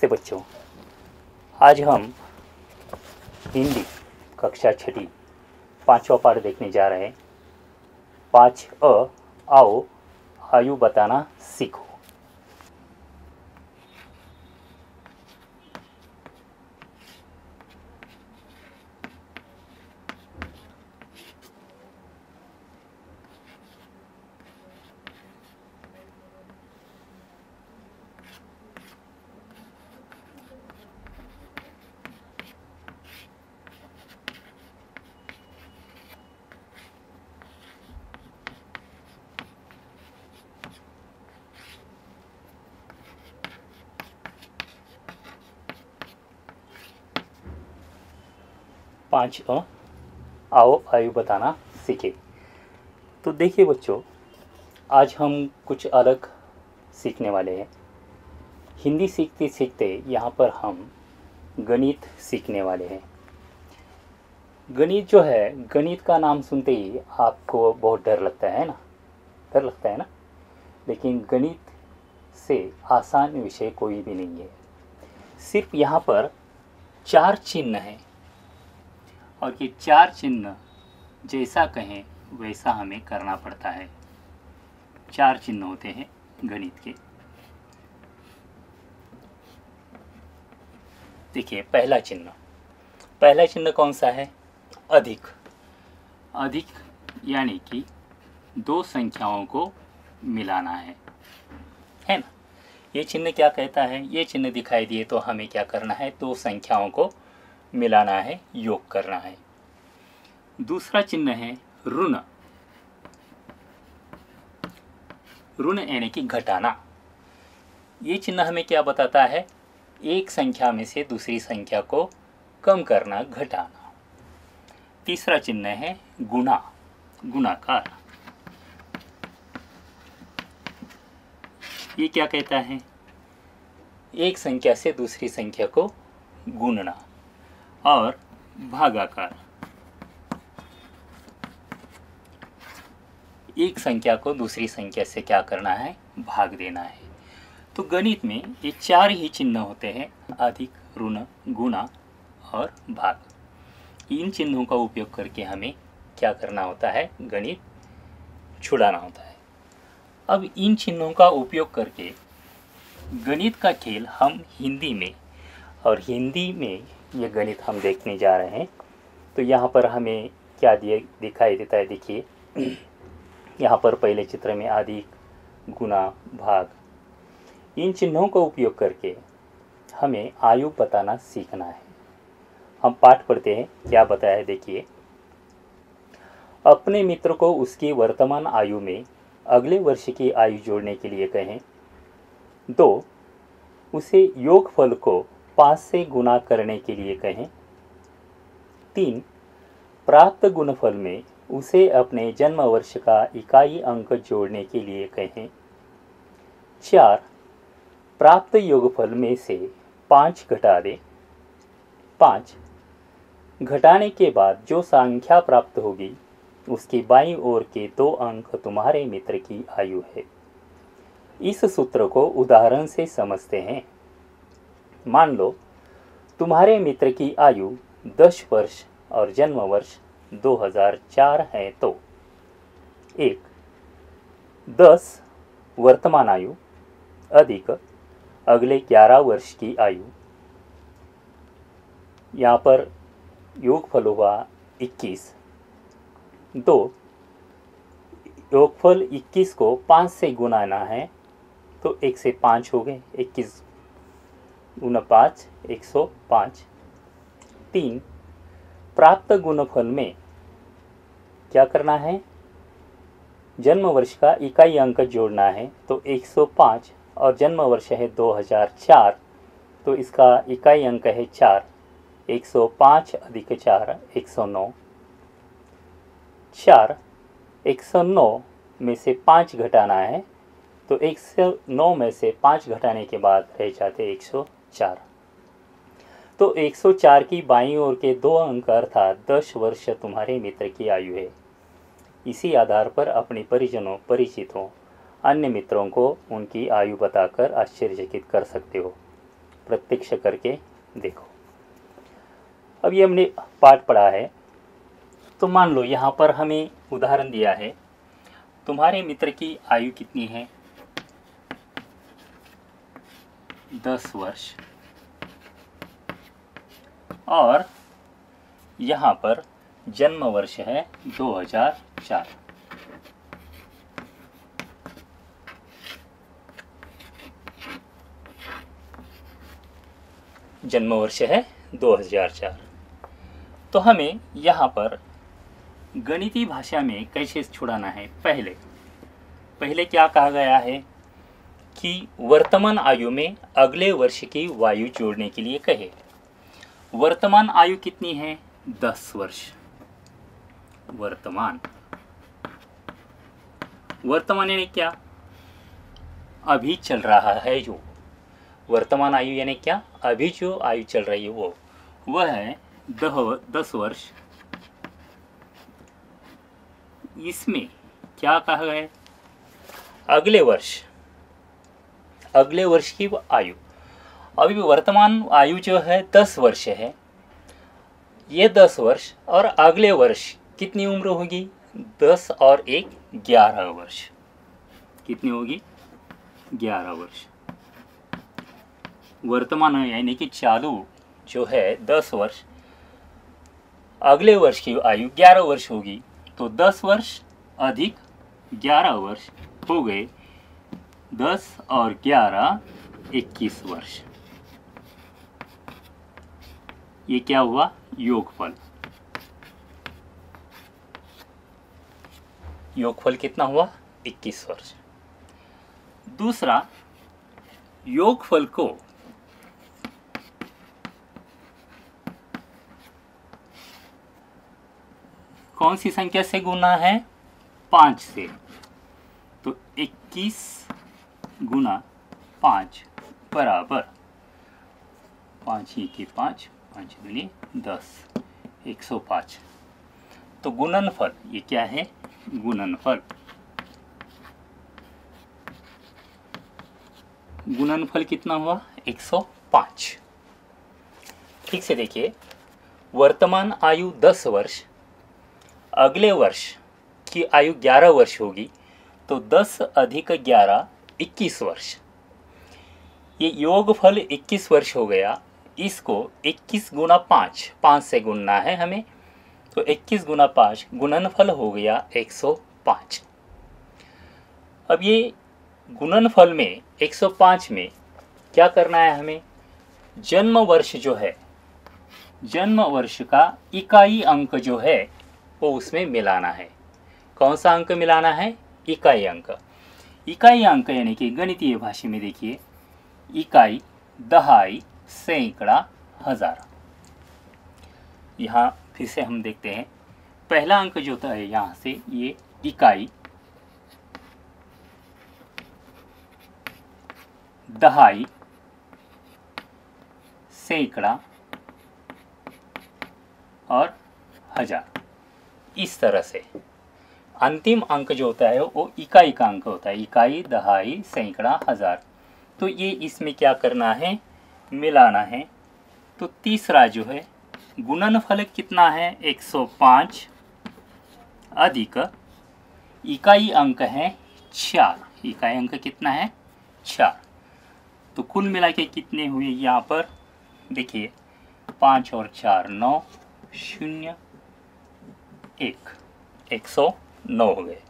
नमस्ते बच्चों। आज हम हिंदी कक्षा छठी पांचवा पाठ देखने जा रहे हैं। 5 आओ आयु बताना सीखो। पाँच आओ आयु बताना सीखे। तो देखिए बच्चों, आज हम कुछ अलग सीखने वाले हैं। हिंदी सीखते सीखते यहाँ पर हम गणित सीखने वाले हैं। गणित जो है, गणित का नाम सुनते ही आपको बहुत डर लगता है ना, डर लगता है ना। लेकिन गणित से आसान विषय कोई भी नहीं है। सिर्फ यहाँ पर 4 चिन्ह हैं और ये 4 चिन्ह जैसा कहें वैसा हमें करना पड़ता है। 4 चिन्ह होते हैं गणित के। देखिए, पहला चिन्ह कौन सा है? अधिक। अधिक यानी कि 2 संख्याओं को मिलाना है ना। ये चिन्ह क्या कहता है? ये चिन्ह दिखाई दिए तो हमें क्या करना है? 2 संख्याओं को मिलाना है, योग करना है। दूसरा चिन्ह है ऋण। ऋण यानी कि घटाना। ये चिन्ह हमें क्या बताता है? एक संख्या में से दूसरी संख्या को कम करना, घटाना। तीसरा चिन्ह है गुणा, गुणाकार। ये क्या कहता है? एक संख्या से दूसरी संख्या को गुणना। और भागाकार, एक संख्या को दूसरी संख्या से क्या करना है? भाग देना है। तो गणित में ये 4 ही चिन्ह होते हैं, अधिक, ऋण, गुणा और भाग। इन चिन्हों का उपयोग करके हमें क्या करना होता है? गणित छुड़ाना होता है। अब इन चिन्हों का उपयोग करके गणित का खेल हम हिंदी में, और हिंदी में ये गणित हम देखने जा रहे हैं। तो यहाँ पर हमें क्या दिखाई देता है? देखिए, यहाँ पर पहले चित्र में अधिक, गुणा, भाग, इन चिन्हों का उपयोग करके हमें आयु बताना सीखना है। हम पाठ पढ़ते हैं, क्या बताया है देखिए। अपने मित्र को उसकी वर्तमान आयु में अगले वर्ष की आयु जोड़ने के लिए कहें। 2, उसे योगफल को 5 से गुणा करने के लिए कहें। 3, प्राप्त गुणफल में उसे अपने जन्म वर्ष का इकाई अंक जोड़ने के लिए कहें। 4, प्राप्त योगफल में से 5 घटा दें। 5, घटाने के बाद जो संख्या प्राप्त होगी उसकी बाईं ओर के 2 अंक तुम्हारे मित्र की आयु है। इस सूत्र को उदाहरण से समझते हैं। मान लो तुम्हारे मित्र की आयु 10 वर्ष और जन्म वर्ष 2004 है। तो 1, 10 वर्तमान आयु अधिक अगले 11 वर्ष की आयु, यहाँ पर योगफल हुआ 21। 2, योगफल 21 को 5 से गुणाना है तो 1 से 5 हो गए। 21 गुना 5, 105। 3, प्राप्त गुणफल में क्या करना है? जन्म वर्ष का इकाई अंक जोड़ना है। तो 105 और जन्म वर्ष है 2004, तो इसका इकाई अंक है 4। 105 अधिक 4, 109। 4, 109 में से 5 घटाना है तो 109 में से 5 घटाने के बाद रह जाते 104। तो 104 की बाईं ओर के 2 अंक अर्थात 10 वर्ष तुम्हारे मित्र की आयु है। इसी आधार पर अपने परिजनों, परिचितों, अन्य मित्रों को उनकी आयु बताकर आश्चर्यचकित कर सकते हो। प्रत्यक्ष करके देखो। अब ये हमने पाठ पढ़ा है, तो मान लो यहाँ पर हमें उदाहरण दिया है, तुम्हारे मित्र की आयु कितनी है? 10 वर्ष, और यहाँ पर जन्म वर्ष है 2004। जन्म वर्ष है 2004। तो हमें यहाँ पर गणितीय भाषा में कैसे छुड़ाना है? पहले क्या कहा गया है कि वर्तमान आयु में अगले वर्ष की वायु जोड़ने के लिए कहे। वर्तमान आयु कितनी है? 10 वर्ष। वर्तमान यानी क्या? अभी चल रहा है जो। वर्तमान आयु यानी क्या? अभी जो आयु चल रही है वह है 10 वर्ष। इसमें क्या कहा गया? अगले वर्ष की आयु। अभी वर्तमान आयु जो है 10 वर्ष है, ये 10 वर्ष, और अगले वर्ष कितनी उम्र होगी? 10 और 1 11 वर्ष। कितनी होगी? 11 वर्ष। वर्तमान यानी कि चालू जो है 10 वर्ष, अगले वर्ष की आयु 11 वर्ष होगी, तो 10 वर्ष अधिक 11 वर्ष हो गए 10 और 11 21 वर्ष। ये क्या हुआ? योगफल। योगफल कितना हुआ? 21 वर्ष। दूसरा, योगफल को कौन सी संख्या से गुना है? 5 से। तो 21 गुना 5 बराबर 5 की 5, 5 दूनी 10, 105। तो गुणनफल, ये क्या है? गुणनफल। गुणनफल कितना हुआ? 105। ठीक से देखिए, वर्तमान आयु 10 वर्ष, अगले वर्ष की आयु 11 वर्ष होगी, तो 10 अधिक 11 21 वर्ष। ये योगफल 21 वर्ष हो गया। इसको 21 गुना 5 से गुनना है हमें, तो 21 गुना 5 गुणनफल हो गया 105। अब ये गुणनफल में 105 में क्या करना है हमें? जन्म वर्ष जो है, जन्म वर्ष का इकाई अंक जो है वो उसमें मिलाना है। कौन सा अंक मिलाना है? इकाई अंक। इकाई अंक यानी कि गणितीय भाषा में देखिए, इकाई, दहाई, सैकड़ा, हजार। यहाँ फिर से हम देखते हैं, पहला अंक जो होता है यहाँ से, ये इकाई, दहाई, सैकड़ा और हजार। इस तरह से अंतिम अंक जो होता है वो इकाई का अंक होता है। इकाई, दहाई, सैकड़ा, हजार। तो ये इसमें क्या करना है? मिलाना है। तो तीसरा जो है गुणनफल कितना है? 105 अधिक इकाई अंक है 4। इकाई अंक कितना है? 4। तो कुल मिला के कितने हुए यहाँ पर? देखिए, 5 और 4 9, 0 1, 109 हो गए।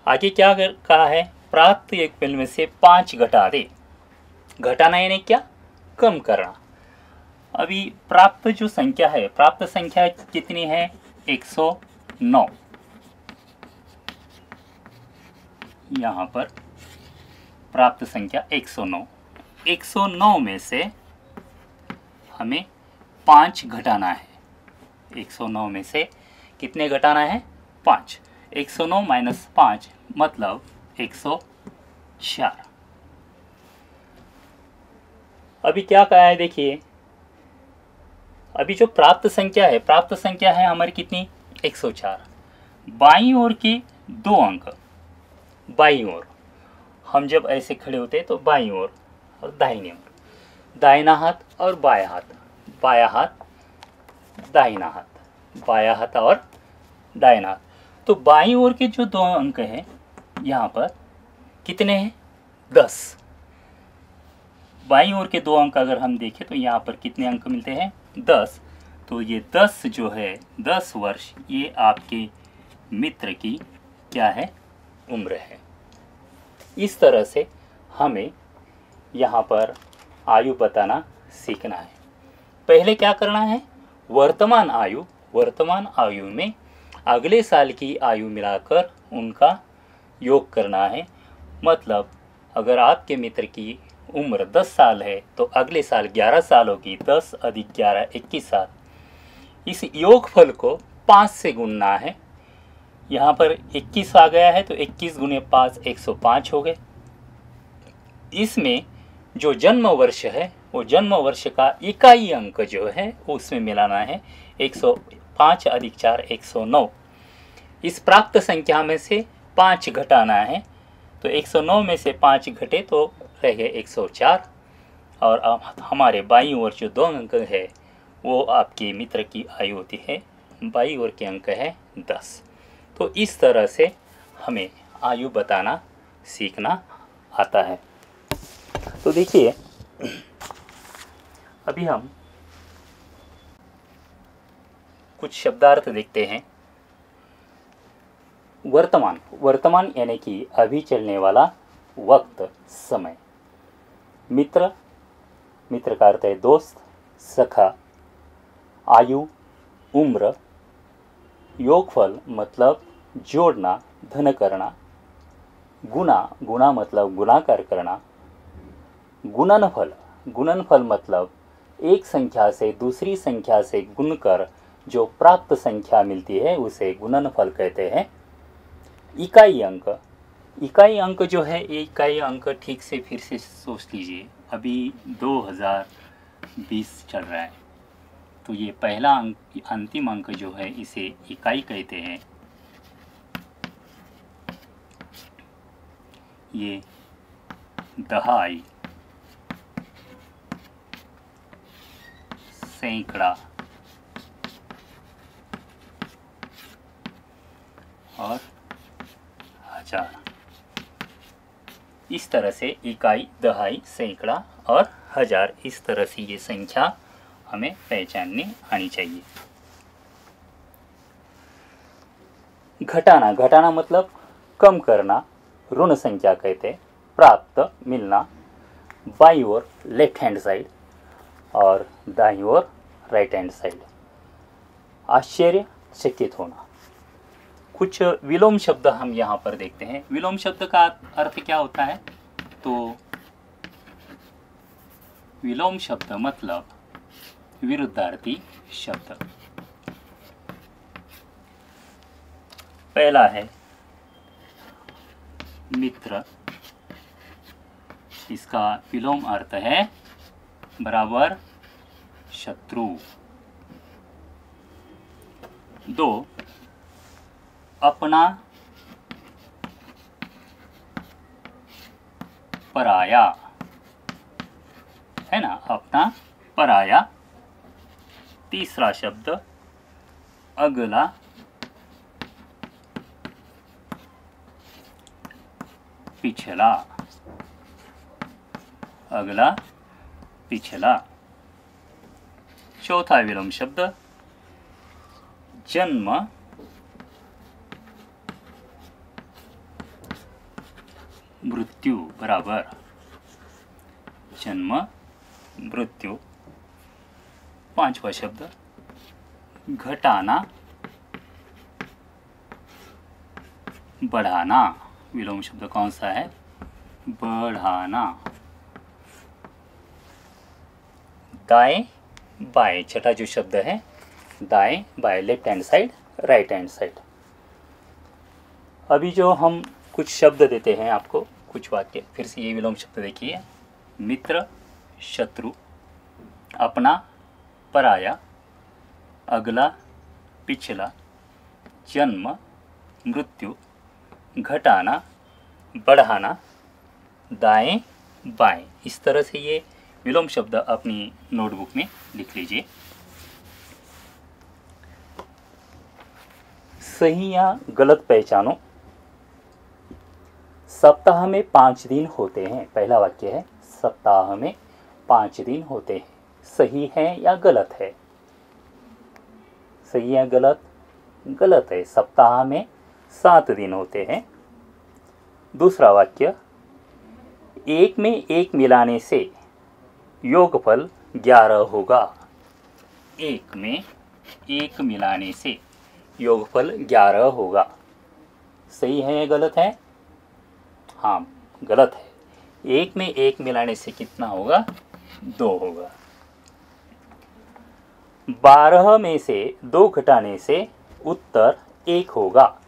आगे क्या कहा है? प्राप्त योगफल में से 5 घटा दे। घटाना यानी क्या? कम करना। अभी प्राप्त जो संख्या है, प्राप्त संख्या कितनी है? 109। यहाँ पर प्राप्त संख्या 109। 109 में से हमें 5 घटाना है। 109 में से कितने घटाना है? 5। 109 माइनस 5 मतलब 104। अभी क्या कहा है? देखिए, अभी जो प्राप्त संख्या है हमारी कितनी? 104। बाईं ओर के 2 अंक, बाईं ओर हम जब ऐसे खड़े होते हैं तो बाईं ओर और दाहिनी ओर, दाहिना हाथ और बायां हाथ, बायां हाथ दाहिना हाथ, बायां हाथ और दाहिना हाथ। तो बाईं ओर के जो दो अंक हैं यहाँ पर कितने हैं? 10। बाईं ओर के दो अंक अगर हम देखें तो यहाँ पर कितने अंक मिलते हैं? 10। तो ये 10 जो है, 10 वर्ष, ये आपके मित्र की क्या है? उम्र है। इस तरह से हमें यहाँ पर आयु बताना सीखना है। पहले क्या करना है? वर्तमान आयु में अगले साल की आयु मिलाकर उनका योग करना है। मतलब अगर आपके मित्र की उम्र 10 साल है तो अगले साल 11 साल होगी। 10 अधिक 11 21 साल। इस योगफल को 5 से गुणना है। यहाँ पर 21 आ गया है तो 21 गुणे 5 105 हो गए। इसमें जो जन्म वर्ष है वो जन्म वर्ष का इकाई अंक जो है उसमें मिलाना है। 105 अधिक 4 109। इस प्राप्त संख्या में से 5 घटाना है। तो 109 में से 5 घटे तो रह गए 104। और अब हमारे बाईं ओर जो दो अंक है वो आपके मित्र की आयु होती है। बाईं ओर के अंक है 10। तो इस तरह से हमें आयु बताना सीखना आता है। तो देखिए, अभी हम कुछ शब्दार्थ देखते हैं। वर्तमान यानी कि अभी चलने वाला वक्त, समय। मित्र का अर्थ है दोस्त, सखा। आयु, उम्र। योगफल मतलब जोड़ना, धन करना। गुणा मतलब गुणाकार करना। गुणनफल मतलब एक संख्या से दूसरी संख्या से गुणकर जो प्राप्त संख्या मिलती है उसे गुणनफल कहते हैं। इकाई अंक जो है, ये इकाई अंक ठीक से फिर से सोच लीजिए। अभी 2020 चल रहा है तो ये पहला अंक, अंतिम अंक जो है इसे इकाई कहते हैं। ये दहाई, सैकड़ा और हजार। इस तरह से इकाई, दहाई, सैकड़ा और हजार, इस तरह से ये संख्या हमें पहचानने आनी चाहिए। घटाना मतलब कम करना, ऋण संख्या कहते। प्राप्त, मिलना। बाईं ओर लेफ्ट हैंड साइड और दाईं ओर राइट हैंड साइड। आश्चर्य, चकित होना। कुछ विलोम शब्द हम यहाँ पर देखते हैं। विलोम शब्द का अर्थ क्या होता है? तो विलोम शब्द मतलब विरुद्धार्थी शब्द। पहला है मित्र, इसका विलोम अर्थ है बराबर शत्रु। 2 अपना, पराया, है ना, अपना पराया। तीसरा शब्द अगला, पिछला, अगला, पिछला। चौथा विलोम शब्द जन्म, मृत्यु बराबर जन्म, मृत्यु। पांचवा शब्द घटाना, बढ़ाना। विलोम शब्द कौन सा है? बढ़ाना। दाएं बाएं, छठा जो शब्द है दाएं बाएं, left hand side, right hand side. अभी जो हम कुछ शब्द देते हैं आपको, कुछ वाक्य, फिर से ये विलोम शब्द देखिए। मित्र, शत्रु, अपना, पराया, अगला, पिछला, जन्म, मृत्यु, घटाना, बढ़ाना, दाएं बाएं। इस तरह से ये विलोम शब्द अपनी नोटबुक में लिख लीजिए। सही या गलत पहचानो। सप्ताह में 5 दिन होते हैं। पहला वाक्य है सप्ताह में 5 दिन होते हैं। सही है या गलत है? सही या गलत? गलत है। सप्ताह में 7 दिन होते हैं। दूसरा वाक्य, एक में एक मिलाने से योगफल 11 होगा। एक में एक मिलाने से योगफल 11 होगा। सही है या गलत है? हाँ, गलत है। एक में एक मिलाने से कितना होगा? 2 होगा। 12 में से 2 घटाने से उत्तर 1 होगा।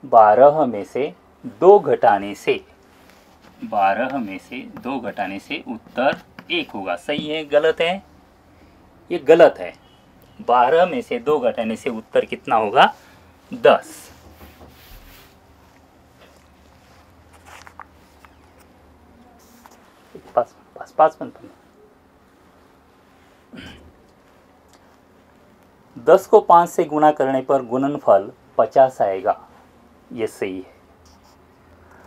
12 में से 2 घटाने से 12 में से 2 घटाने से उत्तर 1 होगा। सही है गलत है? ये गलत है। 12 में से 2 घटाने से उत्तर कितना होगा? 10। पास 10 को 5 से गुणा करने पर गुणनफल 50 आएगा। ये सही है।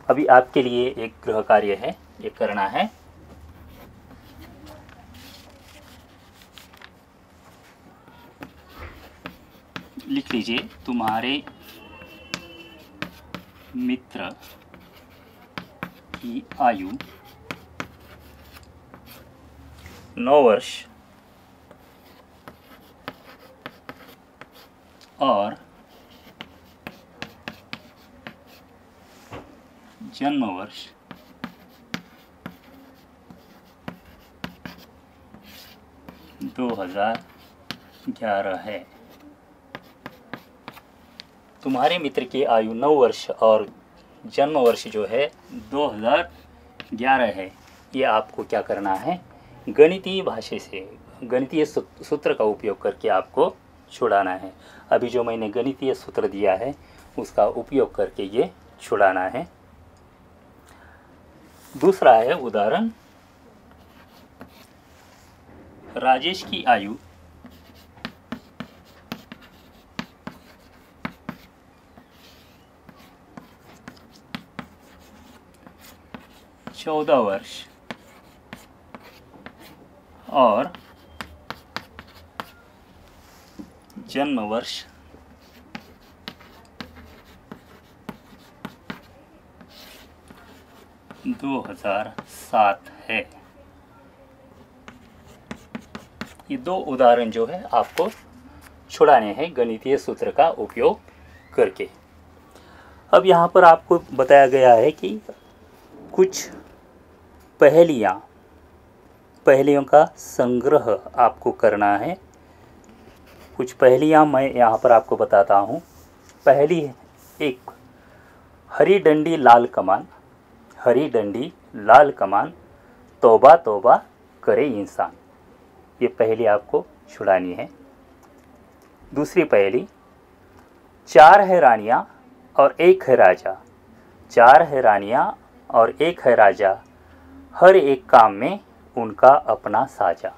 अभी आपके लिए एक गृह कार्य है, ये करना है। लिख लीजिए, तुम्हारे मित्र की आयु 9 वर्ष और जन्म वर्ष 2011 है। तुम्हारे मित्र की आयु 9 वर्ष और जन्म वर्ष जो है 2011 है। ये आपको क्या करना है? गणितीय भाषा से, गणितीय सूत्र का उपयोग करके आपको छुड़ाना है। अभी जो मैंने गणितीय सूत्र दिया है उसका उपयोग करके ये छुड़ाना है। दूसरा है उदाहरण, राजेश की आयु 14 वर्ष और जन्म वर्ष 2007 है। ये 2 उदाहरण जो है आपको छुड़ाने हैं गणितीय सूत्र का उपयोग करके। अब यहाँ पर आपको बताया गया है कि कुछ पहेलियों का संग्रह आपको करना है। कुछ पहेलियाँ मैं यहाँ पर आपको बताता हूँ। पहली एक, हरी डंडी लाल कमान, हरी डंडी लाल कमान, तौबा तौबा करे इंसान। ये पहेली आपको छुड़ानी है। दूसरी पहेली, 4 है रानियाँ और 1 है राजा, 4 है रानियाँ और 1 है राजा, हर एक काम में उनका अपना साजा।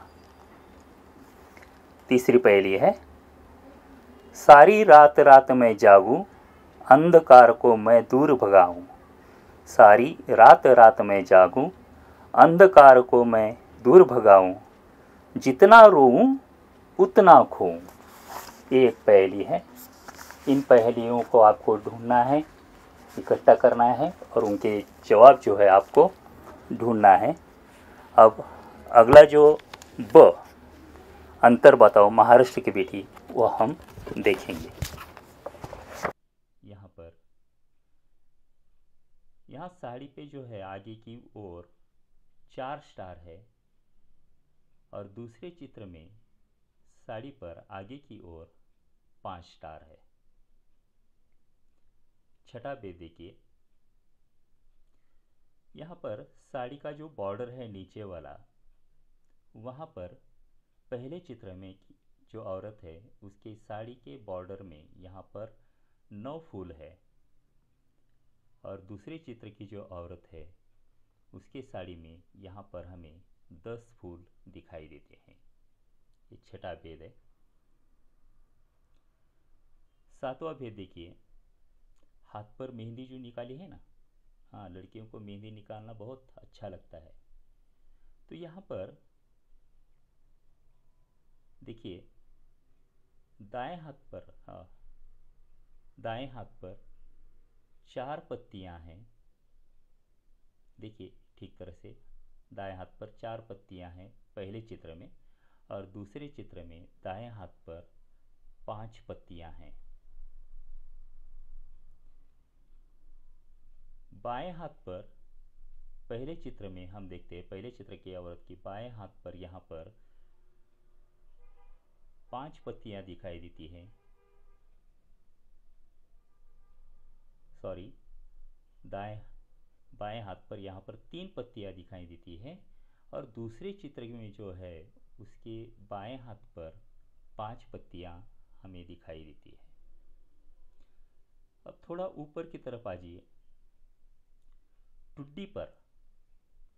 तीसरी पहेली है, सारी रात रात मैं जागूं, अंधकार को मैं दूर भगाऊं, सारी रात रात मैं जागूं, अंधकार को मैं दूर भगाऊं, जितना रोऊं उतना खोऊं। ये एक पहेली है। इन पहेलियों को आपको ढूंढना है, इकट्ठा करना है और उनके जवाब जो है आपको ढूंढना है। अब अगला जो ब, अंतर बताओ महाराष्ट्र की बेटी, वो हम देखेंगे। यहाँ साड़ी पे जो है आगे की ओर 4 स्टार है और दूसरे चित्र में साड़ी पर आगे की ओर 5 स्टार है। छठा बे देखिए, यहाँ पर साड़ी का जो बॉर्डर है नीचे वाला, वहाँ पर पहले चित्र में जो औरत है उसके साड़ी के बॉर्डर में यहाँ पर 9 फूल है और दूसरे चित्र की जो औरत है उसके साड़ी में यहाँ पर हमें 10 फूल दिखाई देते हैं। ये छठा भेद है। सातवां भेद देखिए, हाथ पर मेहंदी जो निकाली है ना, हाँ, लड़कियों को मेहंदी निकालना बहुत अच्छा लगता है। तो यहाँ पर देखिए, दाएं हाथ पर, हाँ, दाएं हाथ पर 4 पत्तियां हैं। देखिए ठीक तरह से, दाएं हाथ पर 4 पत्तियां हैं पहले चित्र में, और दूसरे चित्र में दाएं हाथ पर 5 पत्तियां हैं। बाएं हाथ पर पहले चित्र में हम देखते हैं, पहले चित्र की औरत की बाएं हाथ पर यहाँ पर 5 पत्तियां दिखाई देती हैं। सॉरी, दाएं बाएं हाथ पर यहाँ पर 3 पत्तियां दिखाई देती हैं, और दूसरे चित्र में जो है उसके बाएं हाथ पर 5 पत्तियां हमें दिखाई देती है। अब थोड़ा ऊपर की तरफ आ जाइए। टुड्डी पर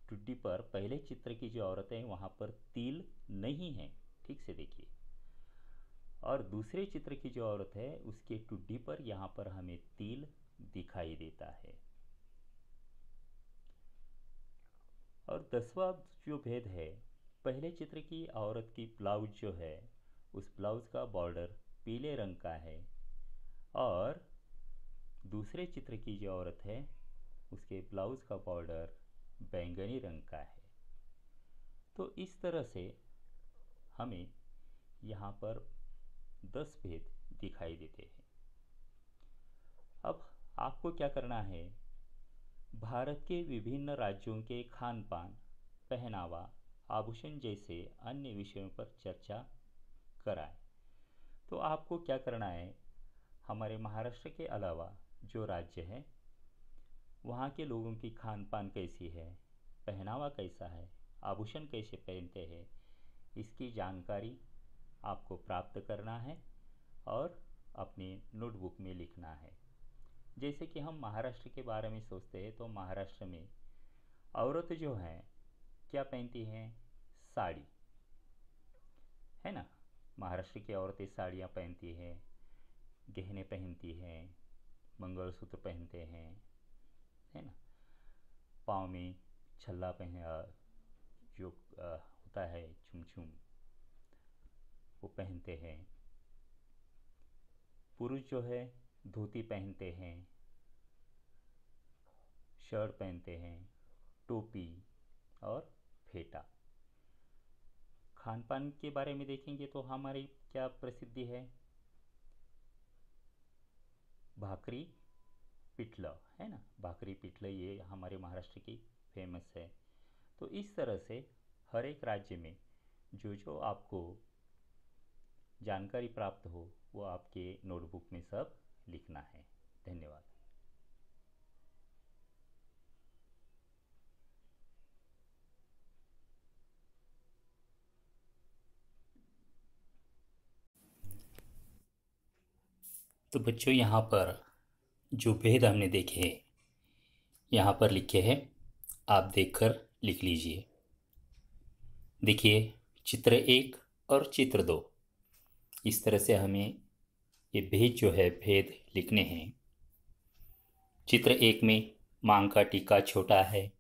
टुड्डी पर पहले चित्र की जो औरत है वहाँ पर तिल नहीं है, ठीक से देखिए। और दूसरे चित्र की जो औरत है उसके टुड्डी पर यहाँ पर हमें तिल दिखाई देता है। और 10वां जो भेद है, पहले चित्र की औरत की ब्लाउज जो है उस ब्लाउज का बॉर्डर पीले रंग का है, और दूसरे चित्र की जो औरत है उसके ब्लाउज का बॉर्डर बैंगनी रंग का है। तो इस तरह से हमें यहाँ पर 10 भेद दिखाई देते हैं। अब आपको क्या करना है, भारत के विभिन्न राज्यों के खान पान, पहनावा, आभूषण जैसे अन्य विषयों पर चर्चा कराएं। तो आपको क्या करना है, हमारे महाराष्ट्र के अलावा जो राज्य हैं वहाँ के लोगों की खान पान कैसी है, पहनावा कैसा है, आभूषण कैसे पहनते हैं, इसकी जानकारी आपको प्राप्त करना है और अपने नोटबुक में लिखना है। जैसे कि हम महाराष्ट्र के बारे में सोचते हैं तो महाराष्ट्र में औरत जो हैं क्या पहनती हैं, साड़ी, है ना। महाराष्ट्र की औरतें साड़ियाँ पहनती हैं, गहने पहनती हैं, मंगलसूत्र पहनते हैं, है ना। पाँव में छल्ला जो होता है छुम वो पहनते हैं। पुरुष जो है धोती पहनते हैं, शर्ट पहनते हैं, टोपी और फेटा। खान पान के बारे में देखेंगे तो हमारी क्या प्रसिद्धि है, भाकरी पिठलं, है ना। भाकरी पिठलं ये हमारे महाराष्ट्र की फेमस है। तो इस तरह से हर एक राज्य में जो जो आपको जानकारी प्राप्त हो वो आपके नोटबुक में सब लिखना है। धन्यवाद। तो बच्चों, यहाँ पर जो भेद हमने देखे हैं यहाँ पर लिखे हैं, आप देखकर लिख लीजिए। देखिए, चित्र 1 और चित्र 2, इस तरह से हमें ये भेद जो है भेद लिखने हैं। चित्र 1 में मांग का टीका छोटा है,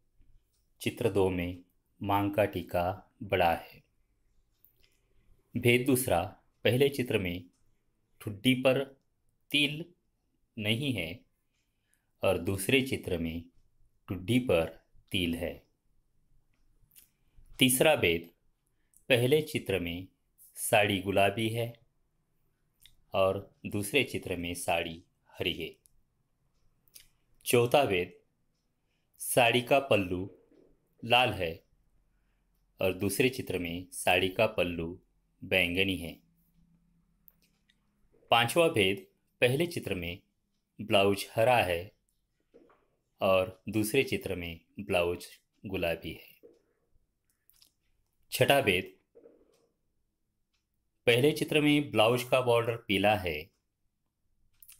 चित्र 2 में मांग का टीका बड़ा है। भेद दूसरा, पहले चित्र में ठुड्डी पर तिल नहीं है और दूसरे चित्र में ठुड्डी पर तिल है। तीसरा भेद, पहले चित्र में साड़ी गुलाबी है और दूसरे चित्र में साड़ी हरी है। चौथा भेद, साड़ी का पल्लू लाल है और दूसरे चित्र में साड़ी का पल्लू बैंगनी है। पांचवा भेद, पहले चित्र में ब्लाउज हरा है और दूसरे चित्र में ब्लाउज गुलाबी है। छठा भेद, पहले चित्र में ब्लाउज का बॉर्डर पीला है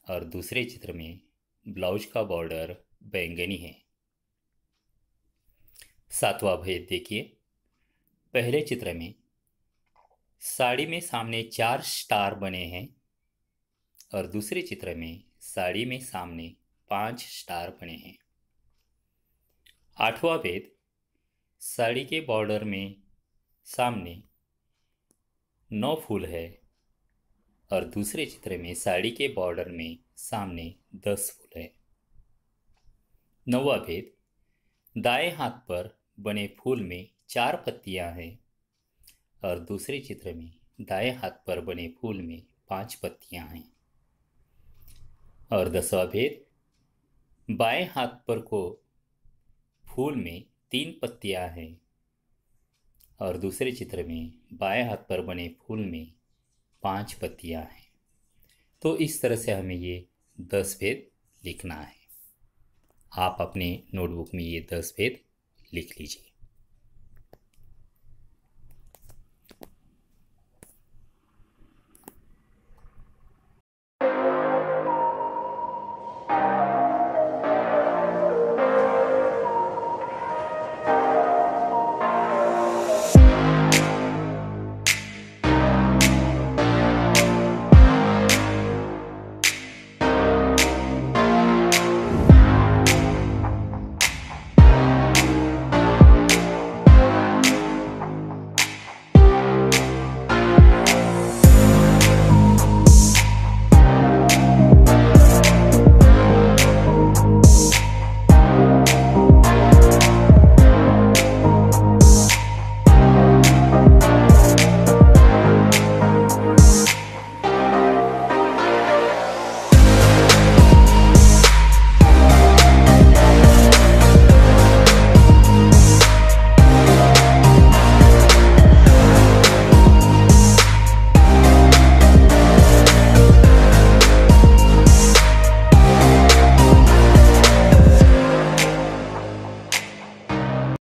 और दूसरे चित्र में ब्लाउज का बॉर्डर बैंगनी है। सातवां भेद देखिए, पहले चित्र में साड़ी में सामने 4 स्टार बने हैं और दूसरे चित्र में साड़ी में सामने 5 स्टार बने हैं। आठवां भेद, साड़ी के बॉर्डर में सामने 9 फूल है और दूसरे चित्र में साड़ी के बॉर्डर में सामने 10 फूल है। नौवां भेद, दाएं हाथ पर बने फूल में 4 पत्तियां हैं और दूसरे चित्र में दाएं हाथ पर बने फूल में 5 पत्तियां हैं। और 10वां भेद, बाएं हाथ पर को फूल में 3 पत्तियां हैं और दूसरे चित्र में बाएं हाथ पर बने फूल में 5 पत्तियां हैं। तो इस तरह से हमें ये 10 भेद लिखना है। आप अपने नोटबुक में ये 10 भेद लिख लीजिए।